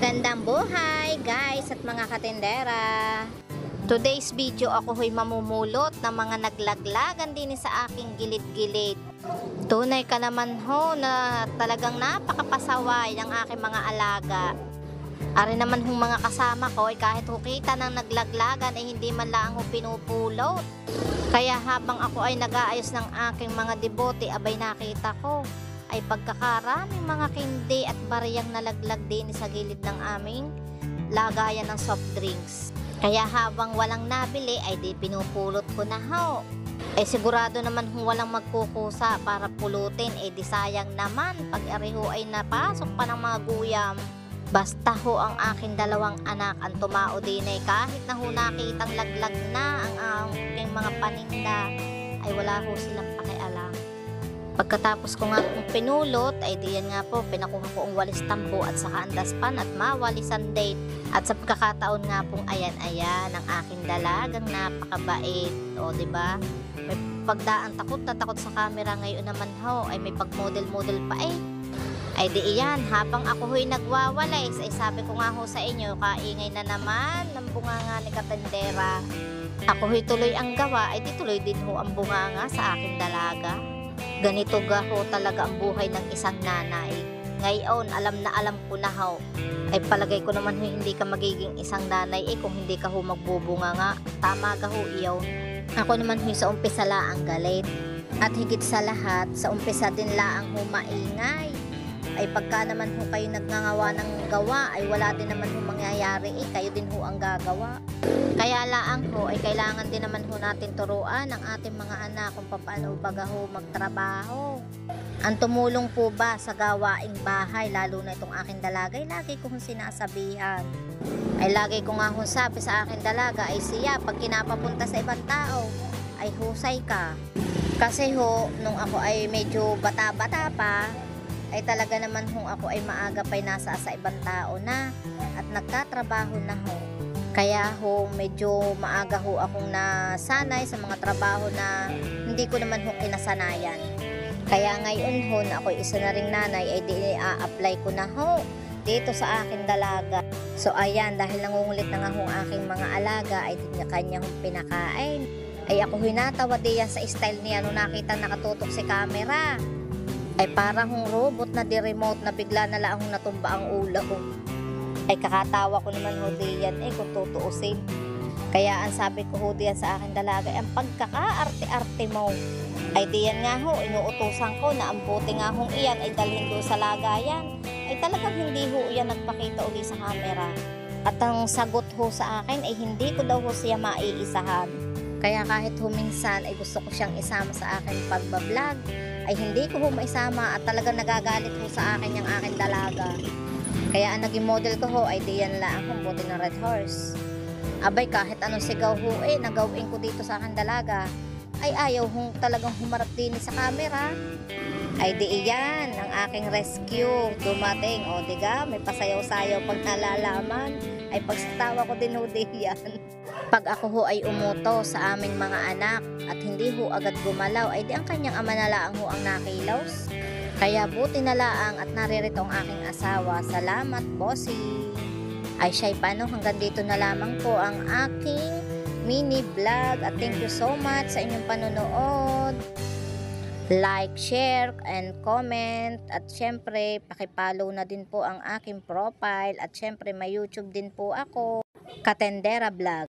Magandang buhay guys at mga katindera. Today's video ako ho'y mamumulot ng mga naglaglagan din sa aking gilid-gilid. Tunay ka naman ho na talagang napakapasaway ng aking mga alaga. Ari naman hong mga kasama ko ay kahit hukita ng naglaglagan ay hindi man lang ho pinupulot. Kaya habang ako ay nag-aayos ng aking mga debote, abay nakita ko ay pagkakaraming mga kindi at bariyang nalaglag din sa gilid ng aming lagayan ng soft drinks. Kaya habang walang nabili ay di pinupulot ko na ho. Sigurado naman kung walang magkukusa para pulutin, di sayang naman pag ariho ay napasok pa ng mga guyam. Basta ho ang aking dalawang anak ang tumao din kahit na ho nakitang laglag na ang aking mga paninda ay wala ho silang pakialam. Pagkatapos ko nga kung pinulot, ay diyan nga po, pinakuha ko ang walis tambo at saka ang daspan at mawalisan date. At sa pagkakataon nga pong ayan ang aking dalagang napakabait. O diba? May pagdaan takot na takot sa camera, ngayon naman ho, ay may pag-model-model pa Ay di iyan, habang ako ho'y nagwawalis, ay sabi ko nga ho sa inyo, kaingay na naman ng bunganga ni Katendera. Ako ho'y tuloy ang gawa, ay di tuloy din ho ang bunganga sa aking dalaga. Ganito ga ho talaga ang buhay ng isang nanay. Ngayon, alam na alam ko na ho. Ay palagay ko naman ho hindi ka magiging isang nanay kung hindi ka ho magbubunga nga. Tama ga ho iyon. Ako naman ho sa umpisa laang galit. At higit sa lahat, sa umpisa din laang ho maingay. Ay pagka naman ho kayo nagngangawa ng gawa, ay wala din naman ho mangyayari kayo din ho ang gagawa. Kaya laang ho ay kailangan din naman ho natin turuan ang ating mga anak kung paano baga ho magtrabaho. Ang tumulong po ba sa gawaing bahay, lalo na itong aking dalaga, ay lagi ko hong sinasabihan. Ay lagi ko nga hong sabi sa aking dalaga ay siya pag kinapapunta sa ibang tao ay husay ka. Kasi ho nung ako ay medyo bata-bata pa, ay talaga naman hong ako ay maaga pa'y nasa sa ibang tao na at nagtatrabaho na ho. Kaya ho medyo maaga ho akong nasanay sa mga trabaho na hindi ko naman ho kinasanayan. Kaya ngayon ho na ako isa na ring nanay ay di-a-apply ko na ho dito sa aking dalaga. So ayan, dahil nangungulit na nga hong aking mga alaga ay di niya kanya hong pinakain. Ay ako hinatawa diyan sa style niya nung nakita nakatutok si camera. Ay parang hong robot na di-remote na bigla na lang natumba ang ulo ko. Ay kakatawa ko naman ho diyan kung tutuusin. Kaya ang sabi ko ho diyan sa akin dalaga, ang pagkaka-arte-arte mo. Ay diyan nga ho, inuutusan ko na ang buti nga hong iyan ay dalhin doon sa lagayan. Ay talagang hindi ho iyan nagpakita uli sa camera. At ang sagot ho sa akin ay hindi ko daw ho siya maiisahan. Kaya kahit huminsan ay gusto ko siyang isama sa akin pagbablog, ay hindi ko ho maisama at talagang nagagalit ho sa akin yung aking dalaga. Kaya ang naging model ko ho ay diyan lang ang buti ng Red Horse. Abay kahit anong sigaw ho nagawin ko dito sa aking dalaga, ay ayaw hong talagang humarap din sa camera. Ay di iyan ang aking rescue dumating. O diga, may pasayaw-sayaw pag nalalaman. Ay pagsatawa ko din ho diyan. Pag ako ho ay umuto sa aming mga anak at hindi ho agad gumalaw, ay di ang kanyang ama na laang ho ang nakilaws. Kaya buti na laang at naririto ang aking asawa. Salamat, bossy. Ay siya'y paano, hanggang dito na lamang po ang aking mini vlog. At thank you so much sa inyong panonood. Like, share, and comment. At syempre, pakipollow na din po ang aking profile. At syempre, may YouTube din po ako, Katendera Vlog.